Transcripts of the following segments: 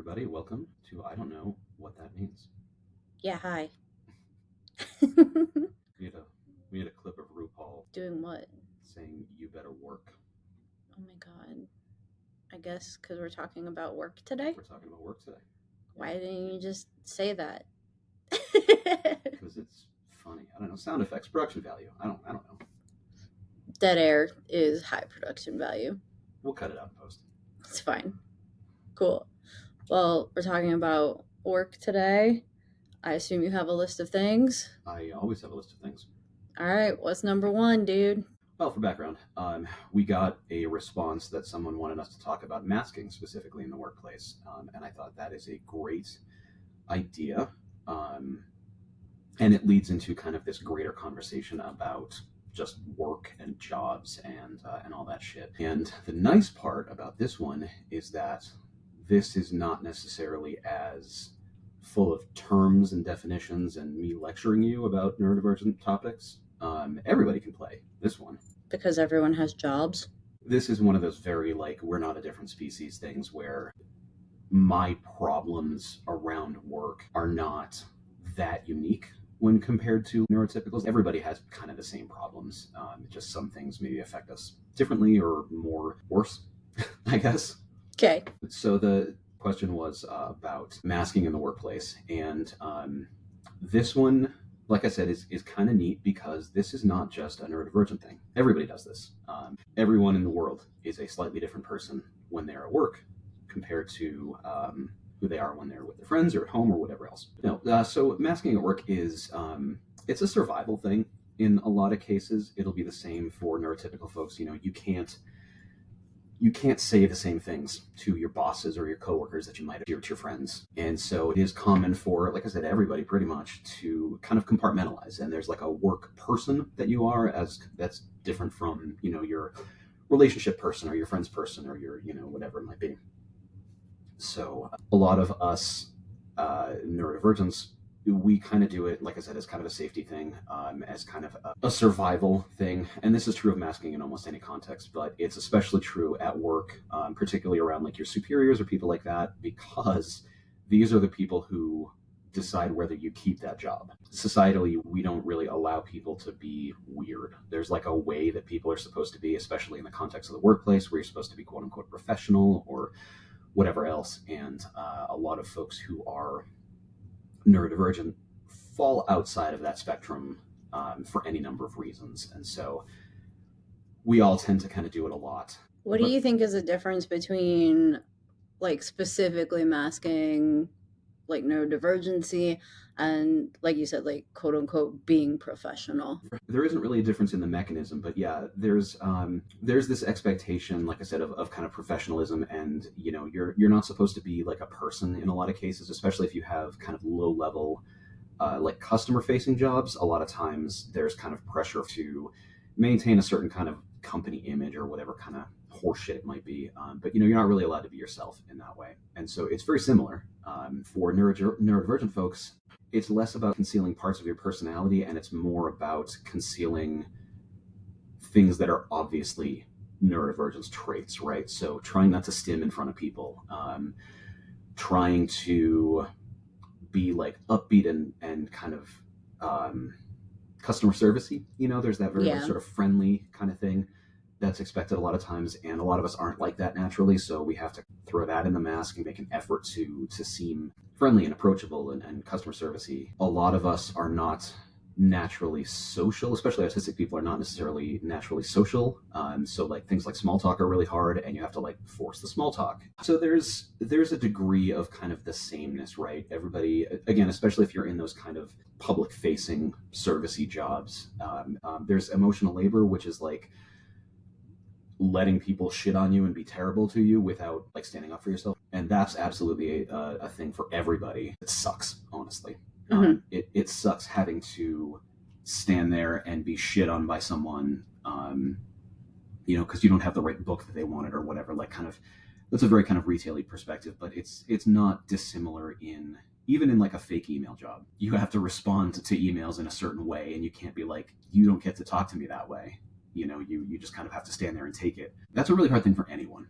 everybody. Welcome to I don't know what that means. Yeah, hi. We had a we had a clip of RuPaul Doing what? saying "You better work." Oh my god. I guess because we're talking about work today? We're talking about work today Why didn't you just say that? because it's funny. I don't know, sound effects, production value. I don't know. Dead air is high production value. We'll cut it out in post. It's fine. Cool. Well, we're talking about work today. I assume you have a list of things. I always have a list of things. All right, what's number one, dude? Well, for background, we got a response that someone wanted us to talk about masking specifically in the workplace, and I thought that is a great idea. And it leads into kind of this greater conversation about just work and jobs and all that shit. And the nice part about this one is that this is not necessarily as full of terms and definitions and me lecturing you about neurodivergent topics. Everybody can play this one. Because everyone has jobs. This is one of those very like we're not a different species things where my problems around work are not that unique when compared to neurotypicals. Everybody has kind of the same problems. Just some things maybe affect us differently or more worse, I guess. Okay. So the question was about masking in the workplace. And this one, like I said, is kind of neat because this is not just a neurodivergent thing. Everybody does this. Everyone in the world is a slightly different person when they're at work compared to who they are when they're with their friends or at home or whatever else. So masking at work is it's a survival thing. In a lot of cases, it'll be the same for neurotypical folks. You can't say the same things to your bosses or your coworkers that you might hear to your friends. And so it is common for, like I said, everybody pretty much to kind of compartmentalize. And there's like a work person that you are as that's different from, your relationship person or your friend's person or your, whatever it might be. So a lot of us neurodivergents, we kind of do it, like I said, as kind of a safety thing, as kind of a survival thing. And this is true of masking in almost any context, but it's especially true at work, particularly around like your superiors or people like that, because these are the people who decide whether you keep that job. Societally, we don't really allow people to be weird. There's like a way that people are supposed to be, especially in the context of the workplace, where you're supposed to be quote unquote professional or whatever else. And a lot of folks who are neurodivergent fall outside of that spectrum for any number of reasons. And so we all tend to kind of do it a lot. What do you think is the difference between like specifically masking like neurodivergency and, like you said, like quote unquote being professional? There isn't really a difference in the mechanism, but yeah, there's this expectation, like I said, of kind of professionalism, and you're not supposed to be like a person in a lot of cases, especially if you have kind of low level like customer facing jobs. A lot of times there's kind of pressure to maintain a certain kind of company image or whatever kind of horseshit it might be. But you're not really allowed to be yourself in that way. And so it's very similar for neurodivergent folks. It's less about concealing parts of your personality, and it's more about concealing things that are obviously neurodivergence traits, right? So trying not to stim in front of people, trying to be like upbeat and kind of customer servicey. There's that very like, sort of friendly kind of thing that's expected a lot of times, and a lot of us aren't like that naturally, so we have to throw that in the mask and make an effort to seem friendly and approachable and customer servicey. A lot of us are not naturally social, especially autistic people are not necessarily naturally social. So like things like small talk are really hard, and you have to like force the small talk. So there's a degree of kind of the sameness, right? Everybody, again, especially if you're in those kind of public facing servicey jobs, there's emotional labor, which is like letting people shit on you and be terrible to you without like standing up for yourself. And that's absolutely a thing for everybody. It sucks, honestly. Mm-hmm. It sucks having to stand there and be shit on by someone, because you don't have the right book that they wanted or whatever. Like kind of, that's a very kind of retail-y perspective, but it's not dissimilar even in like a fake email job. You have to respond to emails in a certain way, and you can't be like, you don't get to talk to me that way. You just kind of have to stand there and take it. That's a really hard thing for anyone.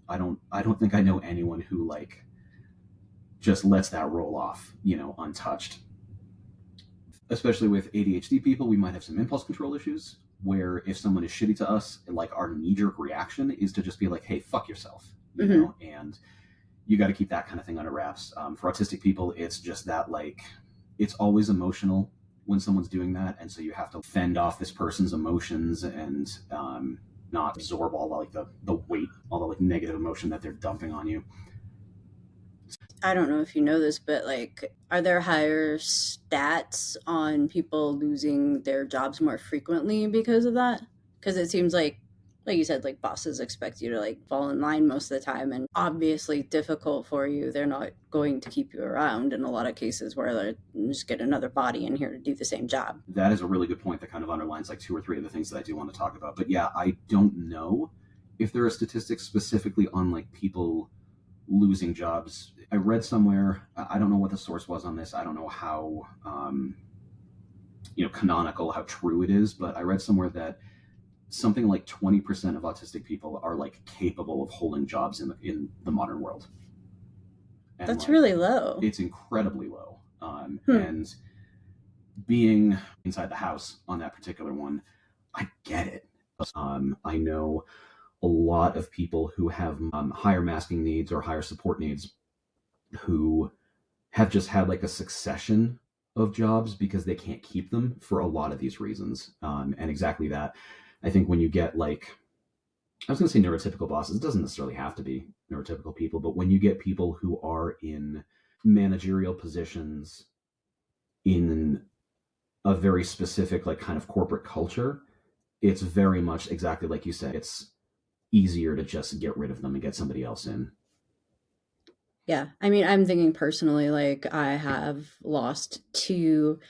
I don't think I know anyone who like just lets that roll off, untouched. Especially with ADHD people, we might have some impulse control issues where if someone is shitty to us, like our knee-jerk reaction is to just be like, hey, fuck yourself, and you got to keep that kind of thing under wraps. For autistic people, it's just that, like, it's always emotional when someone's doing that, and so you have to fend off this person's emotions and not absorb all the weight, all the like negative emotion that they're dumping on you. I don't know if you know this, but like, are there higher stats on people losing their jobs more frequently because of that? Because it seems like you said, like bosses expect you to like fall in line most of the time, and obviously difficult for you. They're not going to keep you around in a lot of cases where they just get another body in here to do the same job. That is a really good point that kind of underlines like two or three of the things that I do want to talk about. But yeah, I don't know if there are statistics specifically on like people losing jobs. I read somewhere, I don't know what the source was on this. I don't know how canonical, how true it is, but I read somewhere that something like 20% of autistic people are like capable of holding jobs in the modern world. And That's like really low. it's incredibly low. Hmm. And being inside the house on that particular one, I get it. I know a lot of people who have higher masking needs or higher support needs who have just had like a succession of jobs because they can't keep them for a lot of these reasons. And exactly that. I think when you get like, I was going to say neurotypical bosses, it doesn't necessarily have to be neurotypical people, but when you get people who are in managerial positions in a very specific, like kind of corporate culture, it's very much exactly like you said. It's easier to just get rid of them and get somebody else in. Yeah, I mean, I'm thinking personally, like I have lost two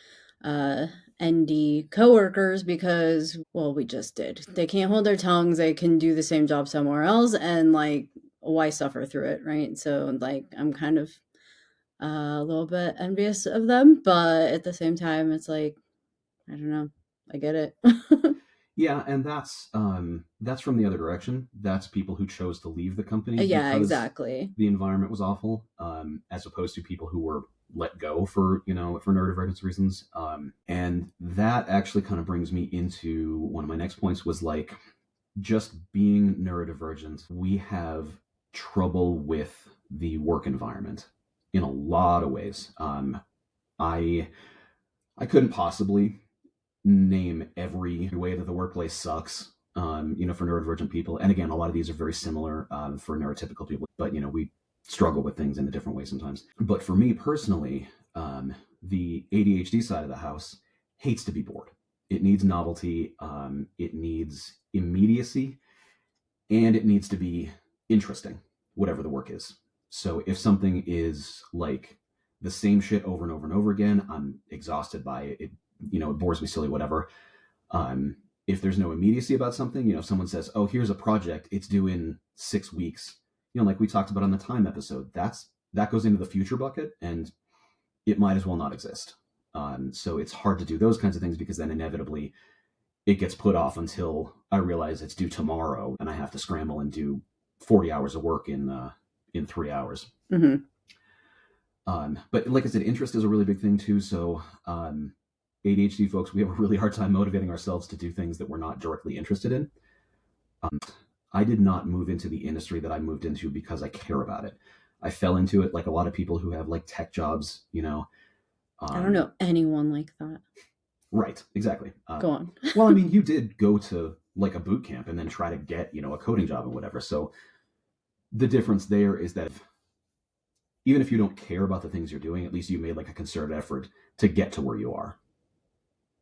uh ND coworkers because, well, we just did. They can't hold their tongues, they can do the same job somewhere else, and like why suffer through it, right? So like I'm kind of a little bit envious of them, but at the same time it's like I don't know. I get it. Yeah, and that's from the other direction. That's people who chose to leave the company Yeah, because exactly. the environment was awful, as opposed to people who were let go for for neurodivergence reasons. And that actually kind of brings me into one of my next points was like just being neurodivergent. We have trouble with the work environment in a lot of ways. I I couldn't possibly name every way that the workplace sucks, for neurodivergent people. And again, a lot of these are very similar for neurotypical people, but we struggle with things in a different way sometimes. But for me personally, the ADHD side of the house hates to be bored. It needs novelty, it needs immediacy, and it needs to be interesting, whatever the work is. So if something is like the same shit over and over and over again, I'm exhausted by it. It bores me silly, whatever. If there's no immediacy about something, if someone says, "Oh, here's a project, it's due in 6 weeks," like we talked about on the time episode, that goes into the future bucket, and it might as well not exist. So it's hard to do those kinds of things because then inevitably it gets put off until I realize it's due tomorrow, and I have to scramble and do 40 hours of work in 3 hours. Hmm. But like I said, interest is a really big thing too. So ADHD folks, we have a really hard time motivating ourselves to do things that we're not directly interested in. I did not move into the industry that I moved into because I care about it. I fell into it like a lot of people who have like tech jobs, I don't know anyone like that. Right, exactly. Go on. Well, I mean, you did go to like a boot camp and then try to get, a coding job and whatever. So the difference there is that even if you don't care about the things you're doing, at least you made like a concerted effort to get to where you are.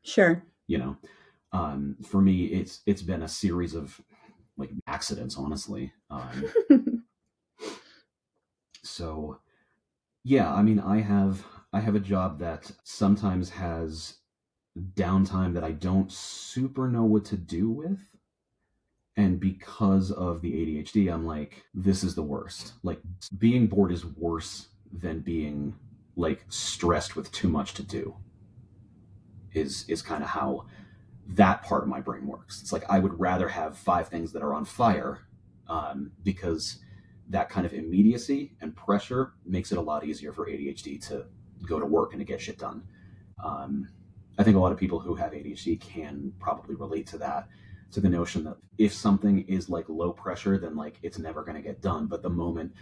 Sure. You know, for me, it's been a series of like accidents, honestly. So yeah, I mean, I have a job that sometimes has downtime that I don't super know what to do with. And because of the ADHD, I'm like, this is the worst. Like, being bored is worse than being like stressed with too much to do. Is kind of how that part of my brain works. It's like I would rather have five things that are on fire, because that kind of immediacy and pressure makes it a lot easier for ADHD to go to work and to get shit done. Um, I think a lot of people who have ADHD can probably relate to that, to the notion that if something is like low pressure, then like it's never going to get done. But the moment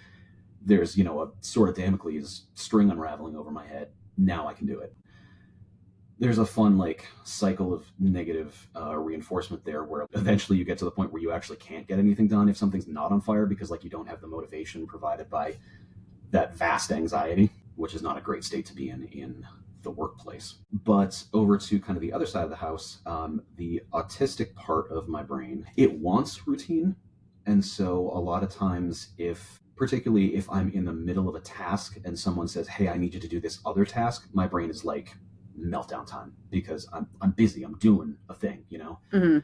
there's, a sort of Damocles string unraveling over my head, now I can do it. There's a fun like cycle of negative reinforcement there, where eventually you get to the point where you actually can't get anything done if something's not on fire, because like you don't have the motivation provided by that vast anxiety, which is not a great state to be in the workplace. But over to kind of the other side of the house, the autistic part of my brain, it wants routine. And so a lot of times, particularly if I'm in the middle of a task and someone says, hey, I need you to do this other task, my brain is like meltdown time, because I'm busy, I'm doing a thing, Mm-hmm.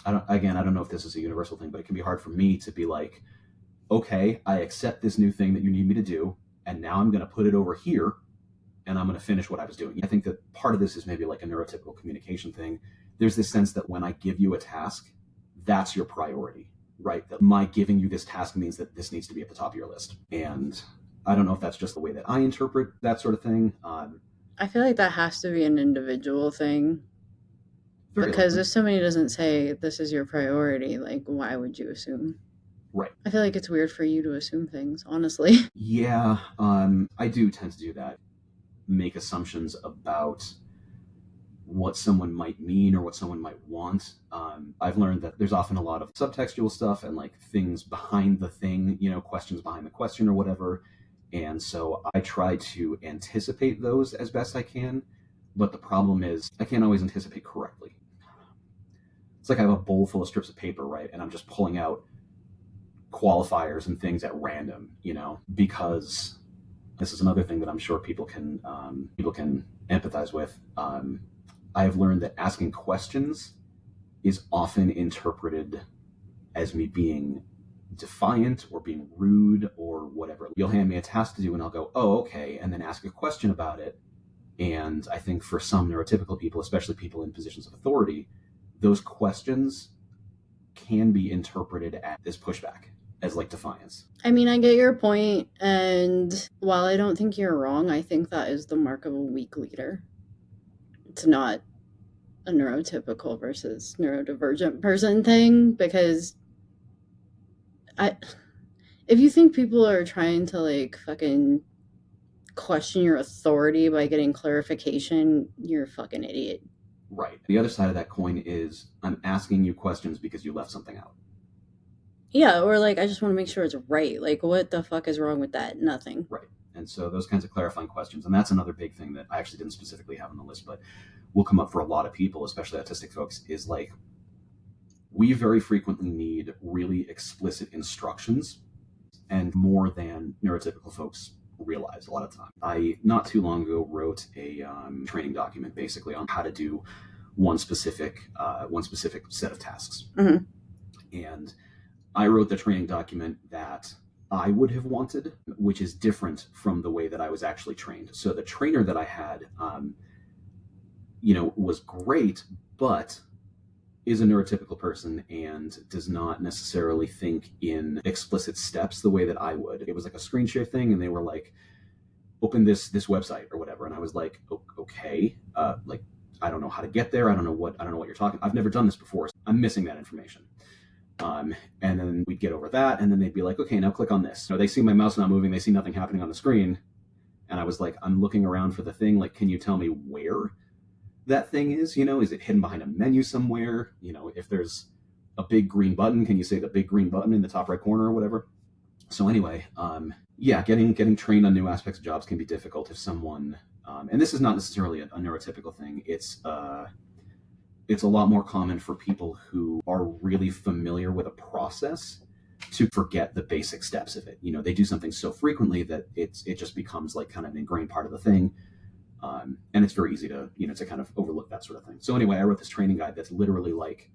I don't know if this is a universal thing, but it can be hard for me to be like, okay, I accept this new thing that you need me to do, and now I'm going to put it over here and I'm going to finish what I was doing. I think that part of this is maybe like a neurotypical communication thing. There's this sense that when I give you a task, that's your priority, right? That my giving you this task means that this needs to be at the top of your list. And I don't know if that's just the way that I interpret that sort of thing. I feel like that has to be an individual thing. Because likely. if somebody doesn't say this is your priority, like, why would you assume? Right. I feel like it's weird for you to assume things, honestly. Yeah, I do tend to do that. Make assumptions about what someone might mean or what someone might want. I've learned that there's often a lot of subtextual stuff and like things behind the thing, questions behind the question or whatever. And so I try to anticipate those as best I can. But the problem is I can't always anticipate correctly. It's like I have a bowl full of strips of paper, right? And I'm just pulling out qualifiers and things at random, because this is another thing that I'm sure people can empathize with. I have learned that asking questions is often interpreted as me being defiant or being rude or whatever. You'll hand me a task to do and I'll go, oh, okay, and then ask a question about it. And I think for some neurotypical people, especially people in positions of authority, those questions can be interpreted as pushback, as like defiance. I mean, I get your point, and while I don't think you're wrong, I think that is the mark of a weak leader. It's not a neurotypical versus neurodivergent person thing, because if you think people are trying to like fucking question your authority by getting clarification, you're a fucking idiot. Right. The other side of that coin is I'm asking you questions because you left something out. Yeah, or like, I just want to make sure it's right. Like, what the fuck is wrong with that? Nothing. Right. And so those kinds of clarifying questions, and that's another big thing that I actually didn't specifically have on the list, but will come up for a lot of people, especially autistic folks, is like, we very frequently need really explicit instructions, and more than neurotypical folks realize a lot of time. I, not too long ago, wrote a training document basically on how to do one specific set of tasks. Mm-hmm. And I wrote the training document that I would have wanted, which is different from the way that I was actually trained. So the trainer that I had, was great, but is a neurotypical person and does not necessarily think in explicit steps the way that I would. It was like a screen share thing, and they were like, open this website or whatever, and I was like, okay, like I don't know how to get there. I don't know what you're talking. I've never done this before. So I'm missing that information. And then we'd get over that, and then they'd be like, okay, now click on this. They see my mouse not moving, they see nothing happening on the screen, and I was like, I'm looking around for the thing. Like, can you tell me where that thing is? Is it hidden behind a menu somewhere? If there's a big green button, can you say the big green button in the top right corner or whatever? So anyway, getting trained on new aspects of jobs can be difficult if someone, and this is not necessarily a neurotypical thing. It's a lot more common for people who are really familiar with a process to forget the basic steps of it. They do something so frequently that it just becomes like kind of an ingrained part of the thing. And it's very easy to, to kind of overlook that sort of thing. So anyway, I wrote this training guide that's literally like,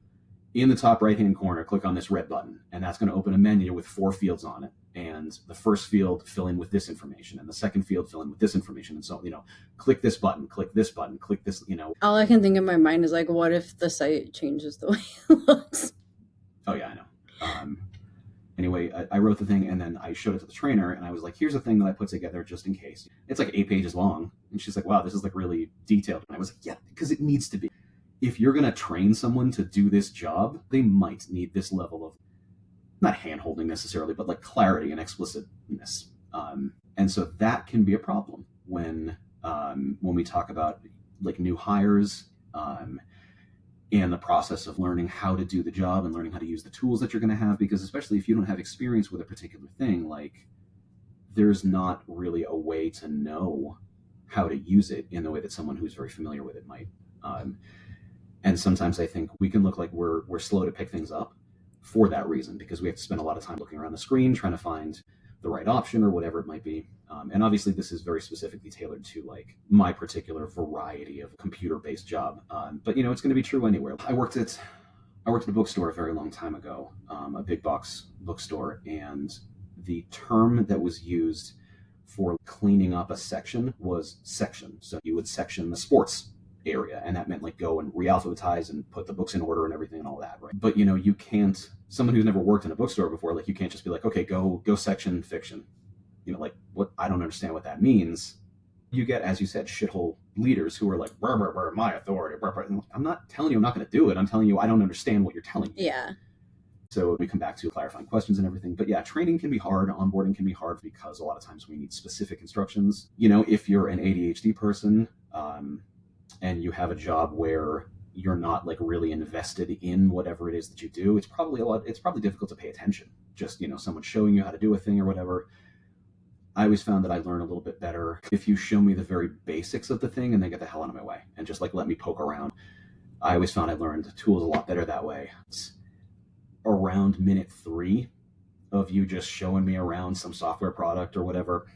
in the top right-hand corner, click on this red button, and that's going to open a menu with 4 fields on it. And the first field, fill in with this information, and the second field, fill in with this information. And so, click this button, click this button, click this, All I can think in my mind is like, what if the site changes the way it looks? Oh yeah, I know. Anyway, I wrote the thing and then I showed it to the trainer and I was like, here's a thing that I put together just in case. It's like 8 pages long. And she's like, wow, this is like really detailed. And I was like, yeah, because it needs to be. If you're going to train someone to do this job, they might need this level of, not hand holding necessarily, but like clarity and explicitness. And so that can be a problem when we talk about like new hires, and the process of learning how to do the job and learning how to use the tools that you're going to have, because especially if you don't have experience with a particular thing, like there's not really a way to know how to use it in the way that someone who's very familiar with it might. And sometimes I think we can look like we're slow to pick things up for that reason, because we have to spend a lot of time looking around the screen trying to find the right option or whatever it might be. And obviously this is very specifically tailored to like my particular variety of computer-based job. But you know, it's going to be true anywhere. I worked at a bookstore a very long time ago, a big box bookstore, and the term that was used for cleaning up a section was section. So you would section the sports area, and that meant like go and re-alphabetize and put the books in order and everything and all that, right? But you know, you can't, someone who's never worked in a bookstore before, like you can't just be like, okay, go section fiction. You know, like what, I don't understand what that means. You get, as you said, shithole leaders who are like, brr, brr, brr, my authority, brr, brr. I'm not telling you I'm not going to do it. I'm telling you I don't understand what you're telling me. Yeah. So we come back to clarifying questions and everything. But yeah, training can be hard. Onboarding can be hard because a lot of times we need specific instructions. You know, if you're an ADHD person, and you have a job where you're not like really invested in whatever it is that you do, it's probably difficult to pay attention. Just, you know, someone showing you how to do a thing or whatever. I always found that I learn a little bit better if you show me the very basics of the thing and then get the hell out of my way and just like let me poke around. I always found I learned tools a lot better that way. It's around minute 3 of you just showing me around some software product or whatever,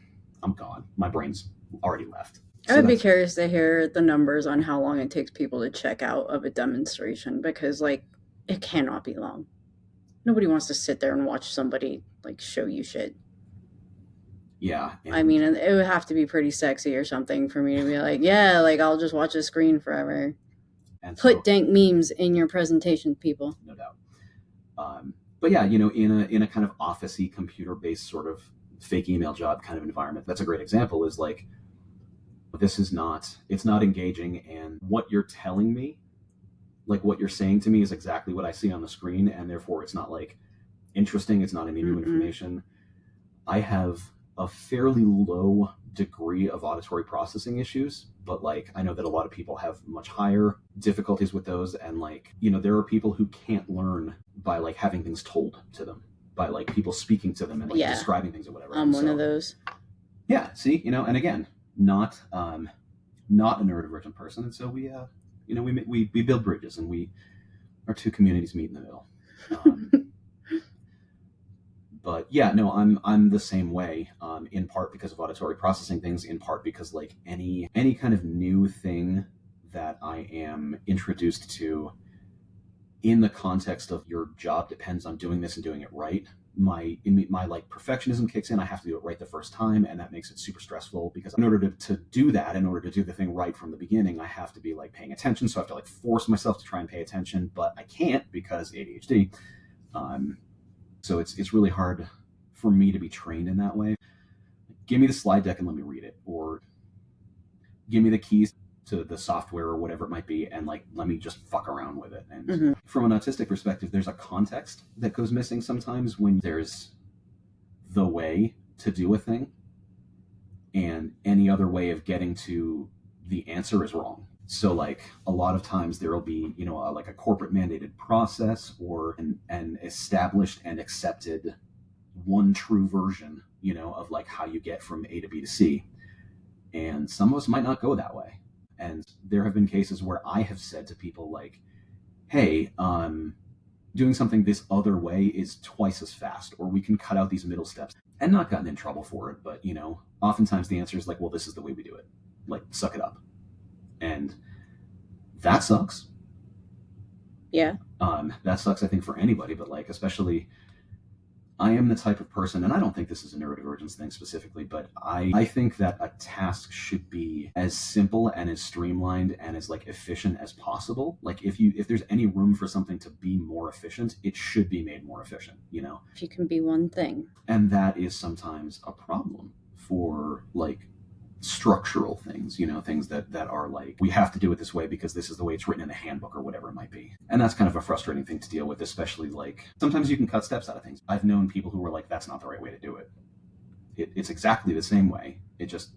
I'm gone. My brain's already left. I would be curious to hear the numbers on how long it takes people to check out of a demonstration, because like it cannot be long. Nobody wants to sit there and watch somebody like show you shit. Yeah. I mean, it would have to be pretty sexy or something for me to be like, yeah, like I'll just watch a screen forever. And put so, dank memes in your presentation, people. No doubt. But yeah, you know, in a kind of office-y, computer-based sort of fake email job kind of environment, that's a great example. Is like, it's not engaging, and what you're telling me, like what you're saying to me, is exactly what I see on the screen, and therefore it's not like interesting. It's not any new information. I have a fairly low degree of auditory processing issues, but like I know that a lot of people have much higher difficulties with those, and like, you know, there are people who can't learn by like having things told to them, by like people speaking to them and like describing things or whatever. I'm one of those. Yeah, see, you know, and again, not a neurodivergent person, and so we you know, we build bridges, and our two communities meet in the middle. But yeah, no, I'm the same way, in part because of auditory processing things, in part because like any kind of new thing that I am introduced to in the context of your job depends on doing this and doing it right. My like perfectionism kicks in. I have to do it right the first time, and that makes it super stressful, because in order to do that, in order to do the thing right from the beginning, I have to be like paying attention. So I have to like force myself to try and pay attention, but I can't because ADHD. So it's really hard for me to be trained in that way. Give me the slide deck and let me read it, or give me the keys to the software or whatever it might be, and like let me just fuck around with it. And from an autistic perspective, there's a context that goes missing sometimes when there's the way to do a thing, and any other way of getting to the answer is wrong. So like a lot of times there will be, you know, like a corporate mandated process, or an established and accepted one true version, you know, of like how you get from A to B to C. And some of us might not go that way. And there have been cases where I have said to people like, hey, doing something this other way is twice as fast, or we can cut out these middle steps, and not gotten in trouble for it. But, you know, oftentimes the answer is like, well, this is the way we do it. Like, suck it up. And that sucks. Yeah. That sucks, I think, for anybody, but like, especially, I am the type of person, and I don't think this is a neurodivergence thing specifically, but I think that a task should be as simple and as streamlined and as like efficient as possible. Like if there's any room for something to be more efficient, it should be made more efficient, you know? If you can be one thing. And that is sometimes a problem for like structural things, you know, things that are like, we have to do it this way because this is the way it's written in a handbook or whatever it might be. And that's kind of a frustrating thing to deal with, especially like sometimes you can cut steps out of things. I've known people who were like, that's not the right way to do it. It's exactly the same way. It just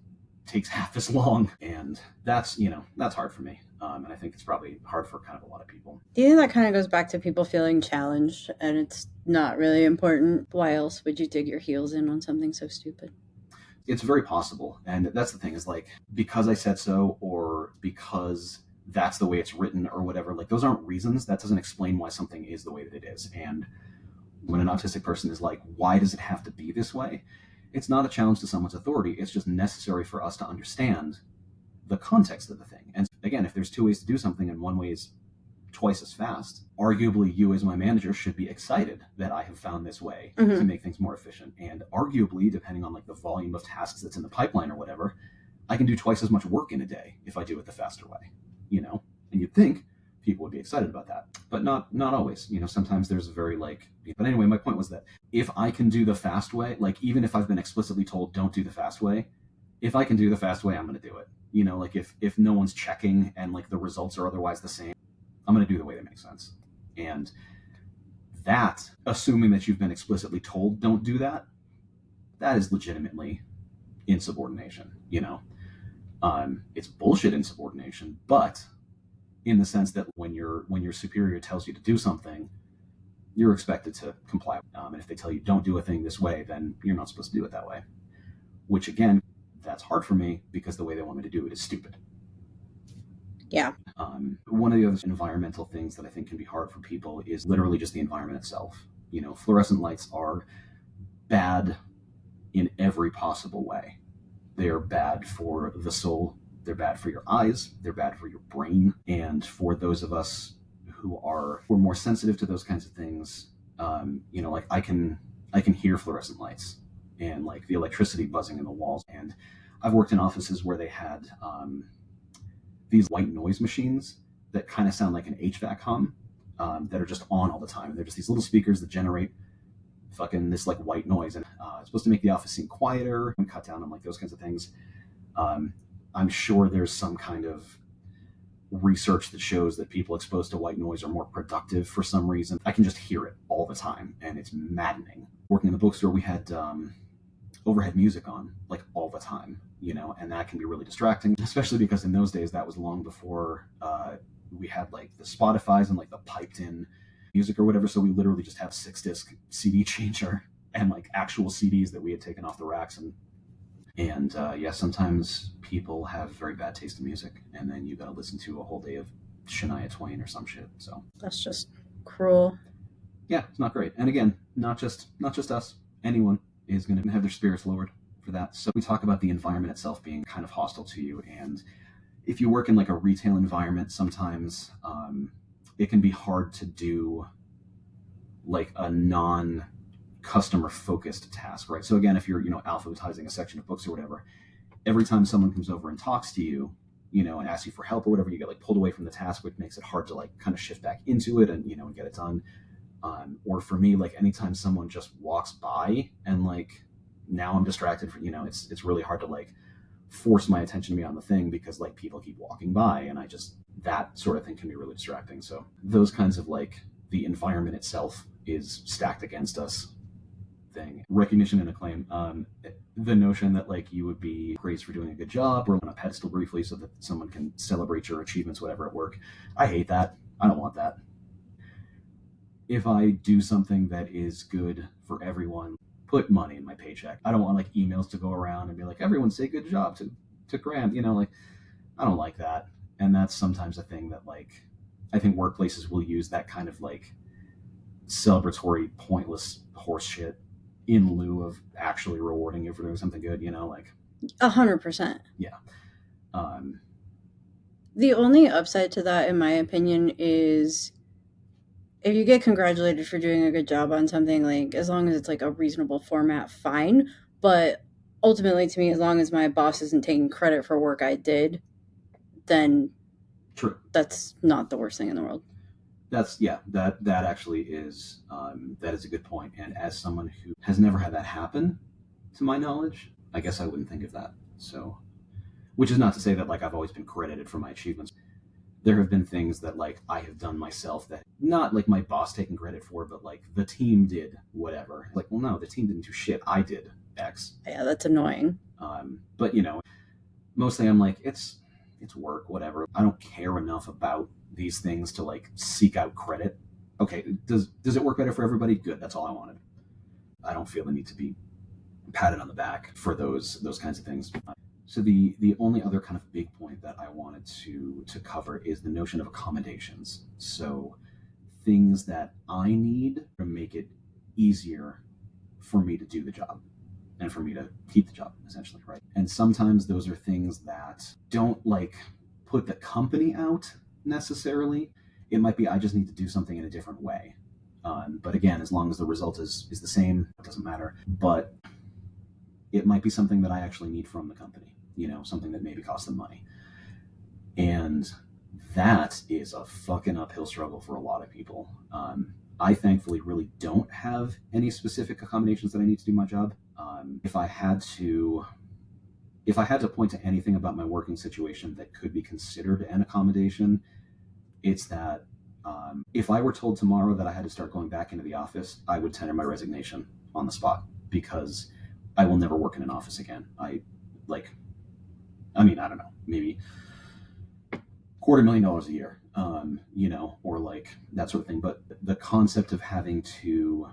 takes half as long. And that's, you know, that's hard for me. And I think it's probably hard for kind of a lot of people. Do you think that kind of goes back to people feeling challenged and it's not really important? Why else would you dig your heels in on something so stupid? It's very possible. And that's the thing is like, because I said so, or because that's the way it's written or whatever, like those aren't reasons. That doesn't explain why something is the way that it is. And when an autistic person is like, why does it have to be this way? It's not a challenge to someone's authority. It's just necessary for us to understand the context of the thing. And again, if there's two ways to do something and one way is twice as fast, arguably you as my manager should be excited that I have found this way to make things more efficient. And arguably, depending on like the volume of tasks that's in the pipeline or whatever, I can do twice as much work in a day if I do it the faster way, you know? And you'd think people would be excited about that, but not always. You know, sometimes there's a very like, but anyway, my point was that if I can do the fast way, like even if I've been explicitly told don't do the fast way, if I can do the fast way, I'm going to do it. You know, like if no one's checking and like the results are otherwise the same, I'm going to do the way that makes sense. And that, assuming that you've been explicitly told don't do that, that is legitimately insubordination, you know? It's bullshit insubordination, but in the sense that when your superior tells you to do something, you're expected to comply. And if they tell you don't do a thing this way, then you're not supposed to do it that way. Which again, that's hard for me because the way they want me to do it is stupid. Yeah. One of the other environmental things that I think can be hard for people is literally just the environment itself. You know, fluorescent lights are bad in every possible way. They are bad for the soul. They're bad for your eyes. They're bad for your brain. And for those of us who are more sensitive to those kinds of things, you know, like I can hear fluorescent lights and like the electricity buzzing in the walls. And I've worked in offices where they had these white noise machines that kind of sound like an HVAC hum, that are just on all the time. They're just these little speakers that generate fucking this like white noise, and it's supposed to make the office seem quieter and cut down on like those kinds of things. I'm sure there's some kind of research that shows that people exposed to white noise are more productive for some reason. I can just hear it all the time, and it's maddening. Working in the bookstore, we had overhead music on like all the time, you know, and that can be really distracting, especially because in those days that was long before we had like the Spotify's and like the piped in music or whatever. So we literally just have 6-disc CD changer and like actual CDs that we had taken off the racks. And yeah, sometimes people have very bad taste in music, and then you got to listen to a whole day of Shania Twain or some shit. So that's just cruel. Yeah, it's not great. And again, not just us. Anyone is going to have their spirits lowered for that. So we talk about the environment itself being kind of hostile to you. And if you work in like a retail environment, sometimes it can be hard to do like a non-customer focused task, right? So again, if you're, you know, alphabetizing a section of books or whatever, every time someone comes over and talks to you, you know, and asks you for help or whatever, you get like pulled away from the task, which makes it hard to like kind of shift back into it and, you know, and get it done. Or for me, like anytime someone just walks by and like now I'm distracted for, you know, it's really hard to like force my attention to be on the thing because like people keep walking by and I just, that sort of thing can be really distracting. So those kinds of like the environment itself is stacked against us thing. Recognition and acclaim. The notion that like you would be praised for doing a good job or on a pedestal briefly so that someone can celebrate your achievements, whatever at work. I hate that. I don't want that. If I do something that is good for everyone, put money in my paycheck. I don't want like emails to go around and be like, everyone say good job to Graham, you know, like I don't like that. And that's sometimes a thing that like I think workplaces will use that kind of like celebratory, pointless horse shit in lieu of actually rewarding you for doing something good, you know, like 100%. Yeah. The only upside to that, in my opinion, is if you get congratulated for doing a good job on something, like as long as it's like a reasonable format, fine. But ultimately, to me, as long as my boss isn't taking credit for work I did, then True. that's not the worst thing in the world. That's yeah. That actually is that is a good point. And as someone who has never had that happen, to my knowledge, I guess I wouldn't think of that. So, which is not to say that like I've always been credited for my achievements. There have been things that like I have done myself that not like my boss taking credit for, but like the team did whatever. Like, well, no, the team didn't do shit. I did X. Yeah, that's annoying. But you know, mostly I'm like it's work, whatever. I don't care enough about these things to like seek out credit. Okay, does it work better for everybody? Good. That's all I wanted. I don't feel the need to be patted on the back for those kinds of things. So the only other kind of big point that I wanted to cover is the notion of accommodations. So things that I need to make it easier for me to do the job and for me to keep the job, essentially, right? And sometimes those are things that don't like put the company out necessarily. It might be I just need to do something in a different way. But again, as long as the result is the same, it doesn't matter. But it might be something that I actually need from the company, you know, something that maybe costs them money. And that is a fucking uphill struggle for a lot of people. I thankfully really don't have any specific accommodations that I need to do my job. If I had to point to anything about my working situation that could be considered an accommodation, it's that if I were told tomorrow that I had to start going back into the office, I would tender my resignation on the spot because I will never work in an office again. I mean, I don't know, maybe $250,000 a year, you know, or like that sort of thing. But the concept of having to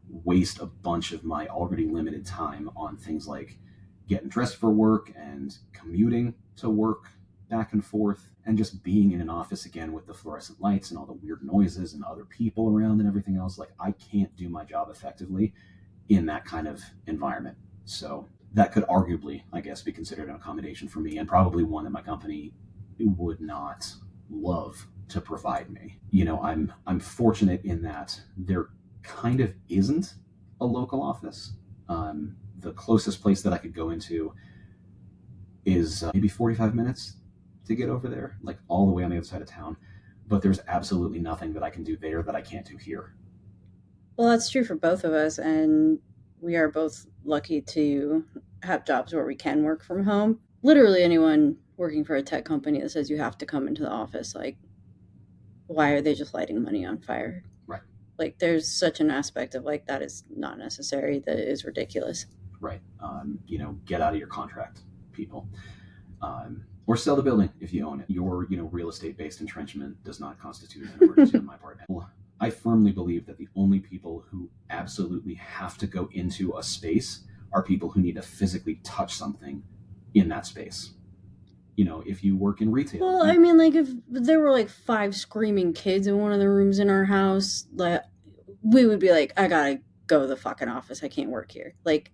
waste a bunch of my already limited time on things like getting dressed for work and commuting to work back and forth and just being in an office again with the fluorescent lights and all the weird noises and other people around and everything else, like I can't do my job effectively in that kind of environment. So that could arguably, I guess, be considered an accommodation for me and probably one that my company would not love to provide me. You know, I'm fortunate in that there kind of isn't a local office. The closest place that I could go into is maybe 45 minutes to get over there, like all the way on the other side of town. But there's absolutely nothing that I can do there that I can't do here. Well, that's true for both of us, and we are both lucky to have jobs where we can work from home. Literally, anyone working for a tech company that says you have to come into the office, like, why are they just lighting money on fire? Right. Like, there's such an aspect of like that is not necessary, that it is ridiculous. Right. You know, get out of your contract, people. Or sell the building if you own it. Your, you know, real estate based entrenchment does not constitute an emergency on my part. I firmly believe that the only people who absolutely have to go into a space are people who need to physically touch something in that space. You know, if you work in retail. Well, I mean, like if there were like 5 screaming kids in one of the rooms in our house, like we would be like, I gotta go to the fucking office. I can't work here. Like,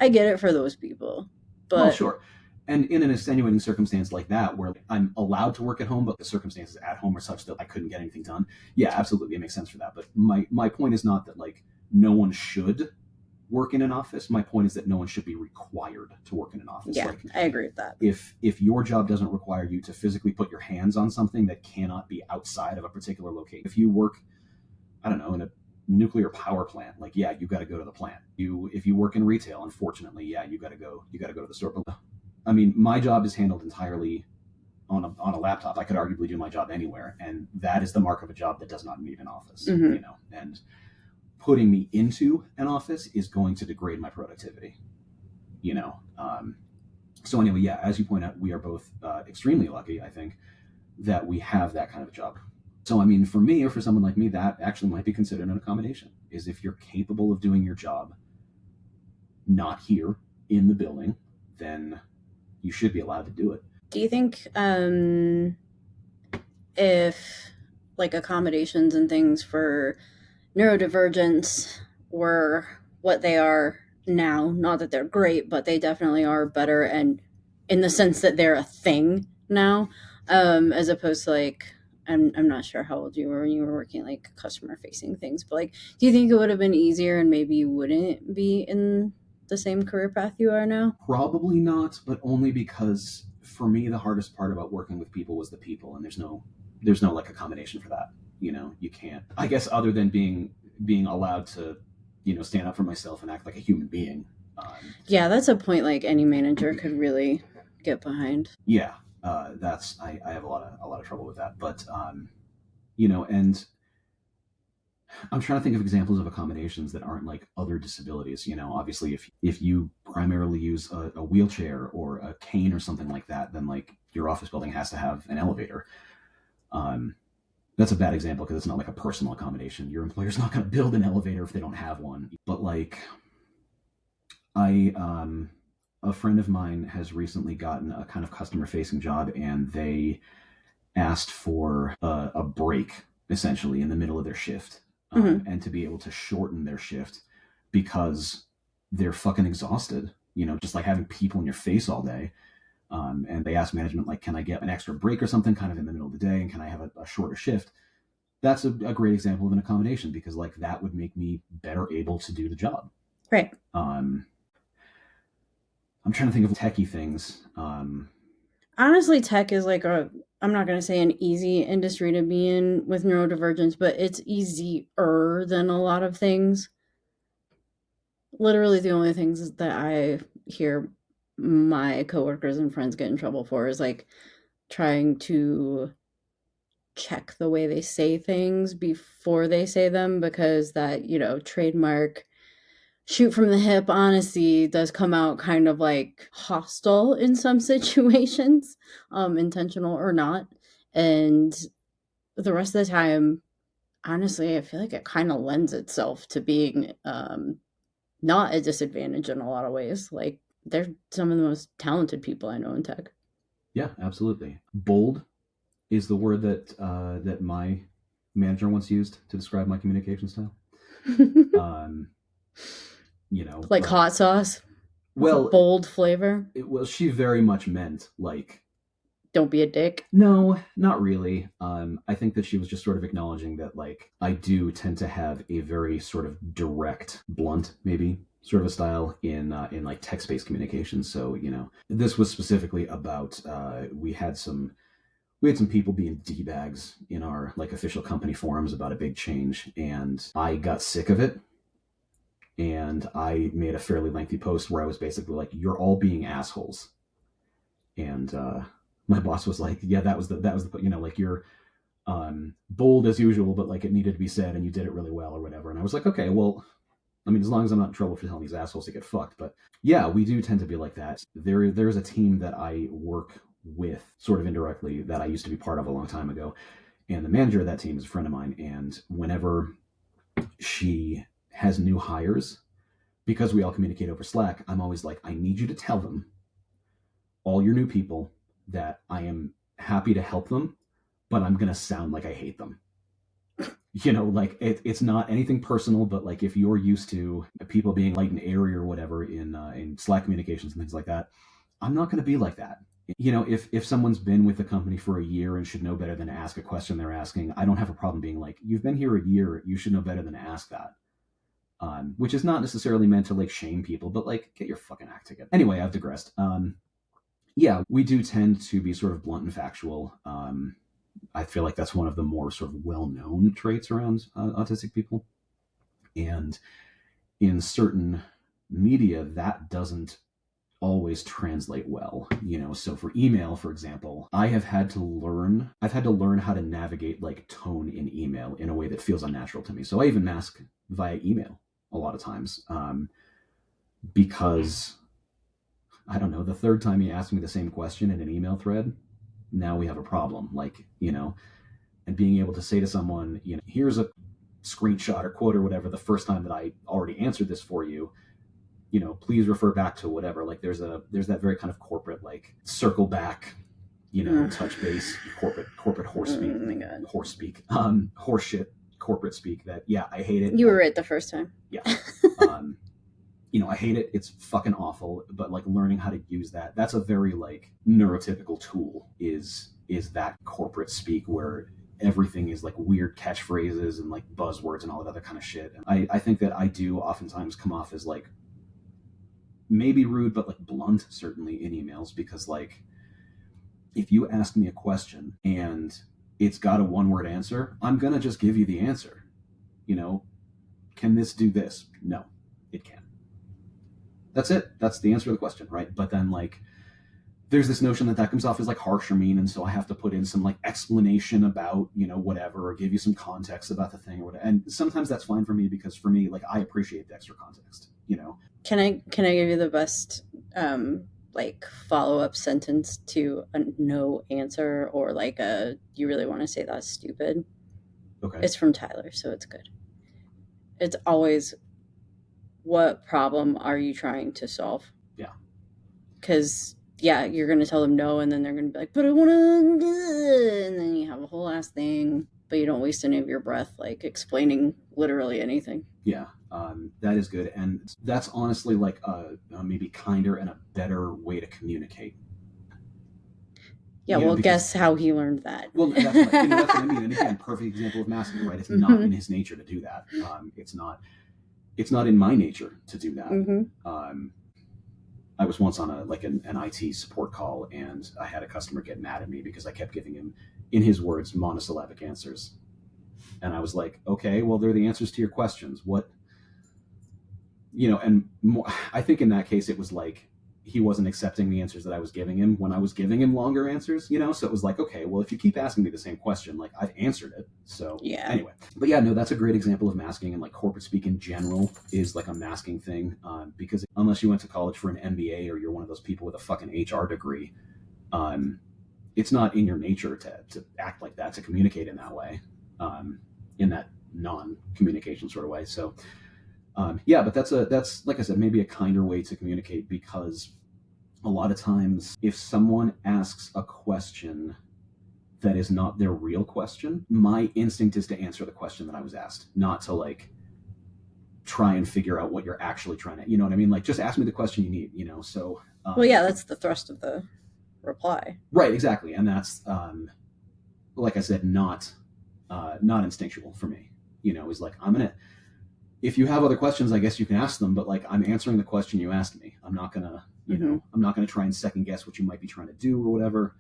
I get it for those people, but well, sure. And in an extenuating circumstance like that, where I'm allowed to work at home, but the circumstances at home are such that I couldn't get anything done, yeah, absolutely, it makes sense for that. But my point is not that like no one should work in an office. My point is that no one should be required to work in an office. Yeah, like, I agree with that. If your job doesn't require you to physically put your hands on something that cannot be outside of a particular location, if you work, I don't know, in a nuclear power plant, like yeah, you got to go to the plant. If you work in retail, unfortunately, yeah, you got to go to the store. But I mean, my job is handled entirely on a laptop. I could arguably do my job anywhere, and that is the mark of a job that does not need an office. Mhm. You know, and putting me into an office is going to degrade my productivity. You know, so anyway, yeah, as you point out, we are both extremely lucky, I think, that we have that kind of a job. So I mean, for me or for someone like me, that actually might be considered an accommodation. Is if you're capable of doing your job, not here in the building, then you should be allowed to do it. Do you think if like accommodations and things for neurodivergence were what they are now, not that they're great, but they definitely are better, and in the sense that they're a thing now, as opposed to like, I'm not sure how old you were when you were working like customer facing things, but like, do you think it would have been easier and maybe you wouldn't be in the same career path you are now? Probably not, but only because for me the hardest part about working with people was the people, and there's no like accommodation for that. You can't. I guess other than being allowed to, stand up for myself and act like a human being. Yeah, that's a point like any manager could really get behind. Yeah, that's I have a lot of trouble with that, but and I'm trying to think of examples of accommodations that aren't like other disabilities. Obviously, if you primarily use a wheelchair or a cane or something like that, then like your office building has to have an elevator. Um, that's a bad example because it's not like a personal accommodation. Your employer's not going to build an elevator if they don't have one. But like, I a friend of mine has recently gotten a kind of customer facing job, and they asked for a break essentially in the middle of their shift, and to be able to shorten their shift because they're fucking exhausted, just like having people in your face all day. And they asked management, like, can I get an extra break or something kind of in the middle of the day? And can I have a shorter shift? That's a great example of an accommodation because like that would make me better able to do the job. Right. I'm trying to think of techie things. Honestly, tech is like I'm not going to say an easy industry to be in with neurodivergence, but it's easier than a lot of things. Literally, the only things that I hear my coworkers and friends get in trouble for is like trying to check the way they say things before they say them because that, trademark shoot from the hip honesty does come out kind of like hostile in some situations, intentional or not. And the rest of the time, honestly, I feel like it kind of lends itself to being not a disadvantage in a lot of ways. Like they're some of the most talented people I know in tech. Yeah, absolutely. Bold is the word that my manager once used to describe my communication style. Um, Like hot sauce. Well, bold flavor. She very much meant like, don't be a dick. No, not really. I think that she was just sort of acknowledging that like I do tend to have a very sort of direct, blunt, maybe sort of a style in like text-based communication. So this was specifically about we had some people being d-bags in our like official company forums about a big change, and I got sick of it. And I made a fairly lengthy post where I was basically like, "You're all being assholes." And my boss was like, "Yeah, that was the like you're bold as usual, but like it needed to be said, and you did it really well, or whatever." And I was like, "Okay, well, I mean, as long as I'm not in trouble for telling these assholes to get fucked." But yeah, we do tend to be like that. There's a team that I work with sort of indirectly that I used to be part of a long time ago, and the manager of that team is a friend of mine. And whenever she has new hires, because we all communicate over Slack, I'm always like, "I need you to tell them, all your new people, that I am happy to help them, but I'm gonna sound like I hate them." Like it's not anything personal, but like if you're used to people being light and airy or whatever in Slack communications and things like that, I'm not going to be like that. If someone's been with the company for a year and should know better than to ask a question they're asking, I don't have a problem being like, "You've been here a year, you should know better than to ask that." Which is not necessarily meant to like shame people, but like get your fucking act together. Anyway, I've digressed. Yeah, we do tend to be sort of blunt and factual. I feel like that's one of the more sort of well-known traits around autistic people. And in certain media, that doesn't always translate well. So for email, for example, I've had to learn how to navigate like tone in email in a way that feels unnatural to me. So I even mask via email a lot of times, because I don't know, the third time you ask me the same question in an email thread, now we have a problem. Like, and being able to say to someone, "Here's a screenshot or quote or whatever, the first time that I already answered this for you, please refer back to whatever." Like there's that very kind of corporate, like circle back, touch base, corporate horse speak, oh my God. Horse shit, corporate speak that, yeah, I hate it. You were right the first time. Yeah. I hate it. It's fucking awful. But like learning how to use that's a very like neurotypical tool is that corporate speak where everything is like weird catchphrases and like buzzwords and all that other kind of shit. And I think that I do oftentimes come off as like maybe rude, but like blunt, certainly in emails, because like if you ask me a question and it's got a one-word answer, I'm gonna just give you the answer. You know, can this do this? No, it can. That's it. That's the answer to the question, right? But then like there's this notion that that comes off as like harsh or mean, and so I have to put in some like explanation about, you know, whatever, or give you some context about the thing or whatever. And sometimes that's fine for me, because for me, like, I appreciate the extra context, you know. Can I give you the best like follow-up sentence to a no answer, or like a you really want to say that's stupid? Okay. It's from Tyler, so it's good. It's always, what problem are you trying to solve? Yeah. Because yeah, you're going to tell them no, and then they're going to be like, but I want to, and then you have a whole ass thing, but you don't waste any of your breath like explaining literally anything. Yeah, that is good, and that's honestly like a maybe kinder and a better way to communicate. Yeah, You know, well, because, guess how he learned that. well, that's what, you know, that's what I mean. And again, perfect example of masking, right? It's not in his nature to do that. It's not in my nature to do that. I was once on an IT support call, and I had a customer get mad at me because I kept giving him, in his words, monosyllabic answers. And I was like, okay, well, they're the answers to your questions. What, you know, and more, I think in that case, it was like he wasn't accepting the answers that I was giving him when I was giving him longer answers, you know? So it was like, okay, well, if you keep asking me the same question, like, I've answered it. So yeah. Anyway, but yeah, no, that's a great example of masking, and like corporate speak in general is like a masking thing, because unless you went to college for an MBA or you're one of those people with a fucking HR degree, it's not in your nature to act like that, to communicate in that way, in that non-communication sort of way. So yeah, but that's like I said, maybe a kinder way to communicate, because a lot of times if someone asks a question that is not their real question, my instinct is to answer the question that I was asked, not to like try and figure out what you're actually trying to, you know what I mean? Like, just ask me the question you need, you know? So, well, yeah, that's the thrust of the reply. Right, exactly. And that's, like I said, not instinctual for me, you know, is like, if you have other questions, I guess you can ask them, but like, I'm answering the question you asked me. I'm not gonna, you know, I'm not gonna try and second guess what you might be trying to do or whatever.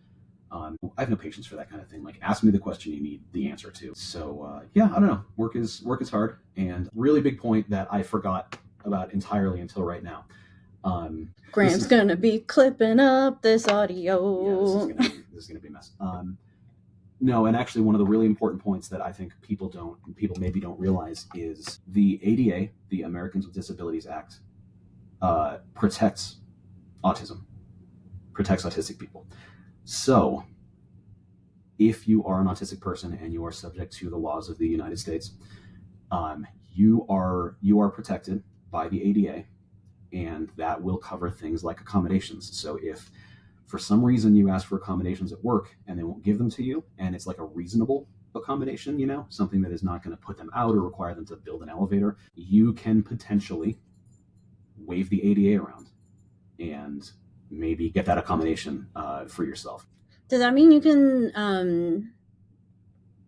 I have no patience for that kind of thing. Like, ask me the question you need the answer to. So yeah, I don't know. Work is hard, and really big point that I forgot about entirely until right now. Graham's gonna be clipping up this audio. Yeah, this is gonna be a mess. No, and actually, one of the really important points that I think people maybe don't realize is the ADA, the Americans with Disabilities Act, protects autism, protects autistic people. So, if you are an autistic person and you are subject to the laws of the United States, you are protected by the ADA, and that will cover things like accommodations. So if for some reason you ask for accommodations at work and they won't give them to you, and it's like a reasonable accommodation, you know, something that is not going to put them out or require them to build an elevator, you can potentially wave the ADA around and maybe get that accommodation for yourself. Does that mean you can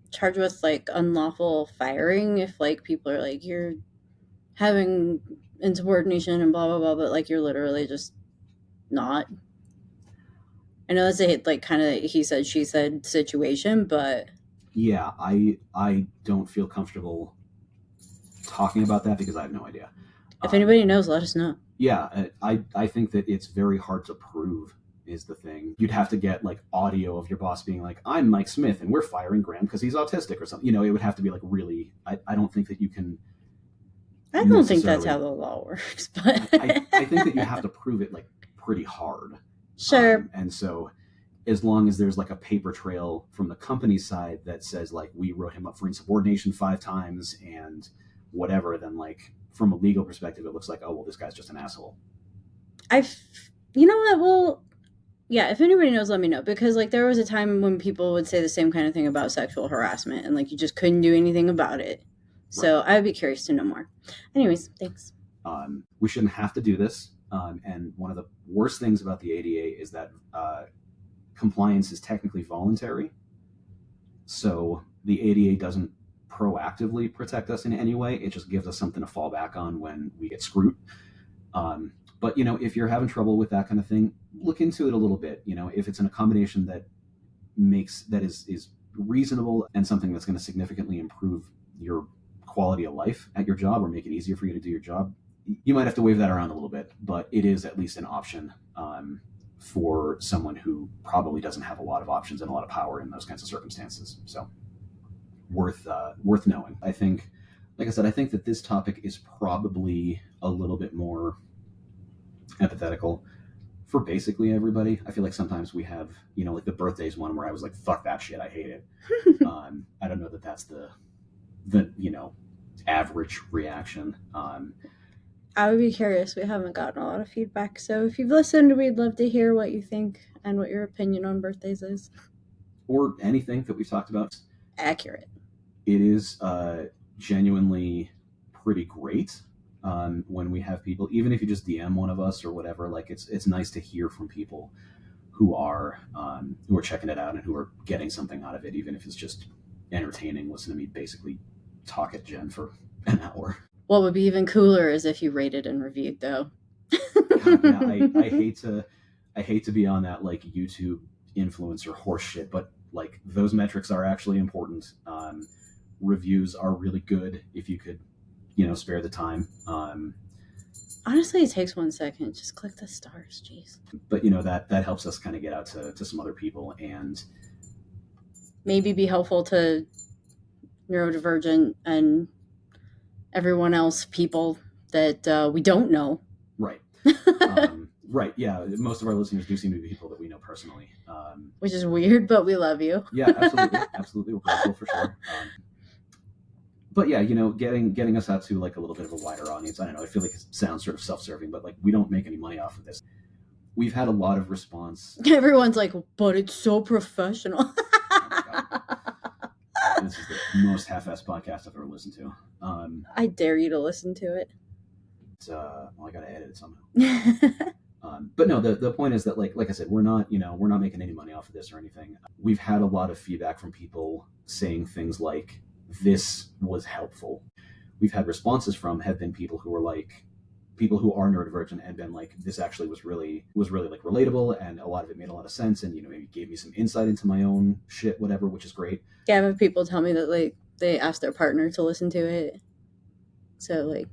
charge with like unlawful firing if like people are like, you're having insubordination and blah blah blah, but like you're literally just not? I know that's a like kind of he said she said situation, but yeah, I don't feel comfortable talking about that because I have no idea. If anybody knows, let us know. Yeah, I think that it's very hard to prove is the thing. You'd have to get like audio of your boss being like, I'm Mike Smith and we're firing Graham because he's autistic or something. You know, it would have to be like really, I don't think that you can. I don't think that's how the law works, but I think that you have to prove it like pretty hard. Sure. And so as long as there's like a paper trail from the company's side that says like, we wrote him up for insubordination 5 times and whatever, then like from a legal perspective, it looks like, oh, well, this guy's just an asshole. You know what? Well, yeah, if anybody knows, let me know, because like there was a time when people would say the same kind of thing about sexual harassment and like you just couldn't do anything about it. So right. I'd be curious to know more. Anyways, thanks. We shouldn't have to do this. And one of the worst things about the ADA is that compliance is technically voluntary. So the ADA doesn't proactively protect us in any way. It just gives us something to fall back on when we get screwed. But if you're having trouble with that kind of thing, look into it a little bit. If it's an accommodation that is reasonable and something that's going to significantly improve your quality of life at your job or make it easier for you to do your job, you might have to wave that around a little bit, but it is at least an option for someone who probably doesn't have a lot of options and a lot of power in those kinds of circumstances. So worth knowing. I think, like I said, I think that this topic is probably a little bit more empathetical for basically everybody. I feel like sometimes we have, like the birthdays one where I was like, fuck that shit, I hate it. I don't know that that's the average reaction. I would be curious. We haven't gotten a lot of feedback, so if you've listened, we'd love to hear what you think and what your opinion on birthdays is. Or anything that we've talked about. Accurate. It is genuinely pretty great when we have people, even if you just DM one of us or whatever. Like it's nice to hear from people who are checking it out and who are getting something out of it, even if it's just entertaining. Listen to me basically talk at Jen for an hour. What would be even cooler is if you rated and reviewed, though. God, yeah, I hate to be on that like YouTube influencer horse shit, but like those metrics are actually important. Reviews are really good if you could, spare the time. Honestly, it takes 1 second. Just click the stars, jeez. But that helps us kind of get out to some other people and maybe be helpful to neurodivergent and everyone else, people that we don't know. Right. Right. Yeah. Most of our listeners do seem to be people that we know personally. Which is weird, but we love you. Yeah, absolutely. Absolutely. We're grateful for sure. But yeah, getting us out to like a little bit of a wider audience. I don't know. I feel like it sounds sort of self-serving, but like we don't make any money off of this. We've had a lot of response. Everyone's like, but it's so professional. Oh my God. This is the most half-assed podcast I've ever listened to. I dare you to listen to it. Well, I gotta edit it somehow. But no, the point is that like I said, we're not making any money off of this or anything. We've had a lot of feedback from people saying things like, this was helpful. We've had responses have been people who are neurodivergent and been like, this actually was really like relatable, and a lot of it made a lot of sense, and maybe gave me some insight into my own shit, whatever, which is great. Yeah, I've had people tell me that like they asked their partner to listen to it. So like,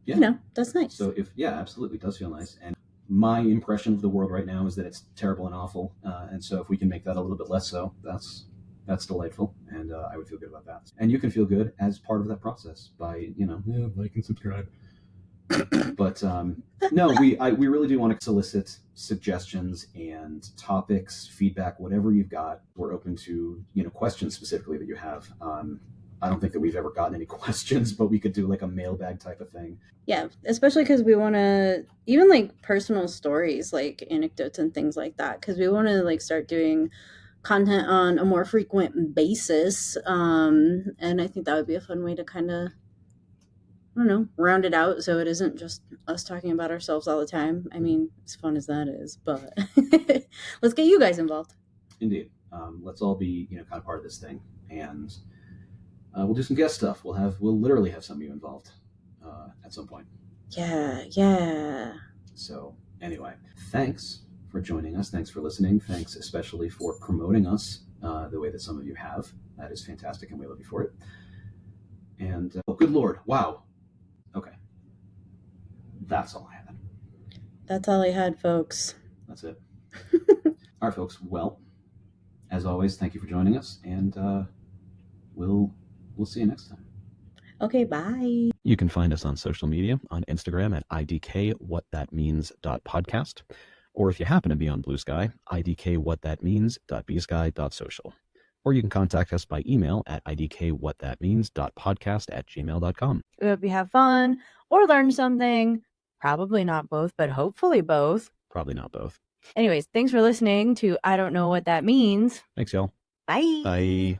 yeah, that's nice. So absolutely, it does feel nice. And my impression of the world right now is that it's terrible and awful. And so if we can make that a little bit less so, that's delightful, and I would feel good about that. And you can feel good as part of that process by like and subscribe. But no, we really do want to solicit suggestions and topics, feedback, whatever you've got. We're open to questions specifically that you have. I don't think that we've ever gotten any questions, but we could do like a mailbag type of thing. Yeah, especially because we want to, even like personal stories, like anecdotes and things like that, because we want to like start doing content on a more frequent basis. And I think that would be a fun way to kind of, I don't know, round it out so it isn't just us talking about ourselves all the time. I mean, as fun as that is, but let's get you guys involved. Indeed. Let's all be, kind of part of this thing. And we'll do some guest stuff. We'll literally have some of you involved at some point. Yeah. So anyway, thanks for joining us. Thanks for listening. Thanks especially for promoting us the way that some of you have. That is fantastic, and we love you for it. And oh, good Lord. Wow. Okay. That's all I had. That's all I had, folks. That's it. All right, folks. Well, as always, thank you for joining us, and we'll see you next time. Okay, bye. You can find us on social media on Instagram at idkwhatthatmeans.podcast, or if you happen to be on Blue Sky, idkwhatthatmeans.bsky.social. Or you can contact us by email at idkwhatthatmeans.podcast@gmail.com. We hope you have fun or learn something. Probably not both, but hopefully both. Probably not both. Anyways, thanks for listening to I Don't Know What That Means. Thanks, y'all. Bye. Bye.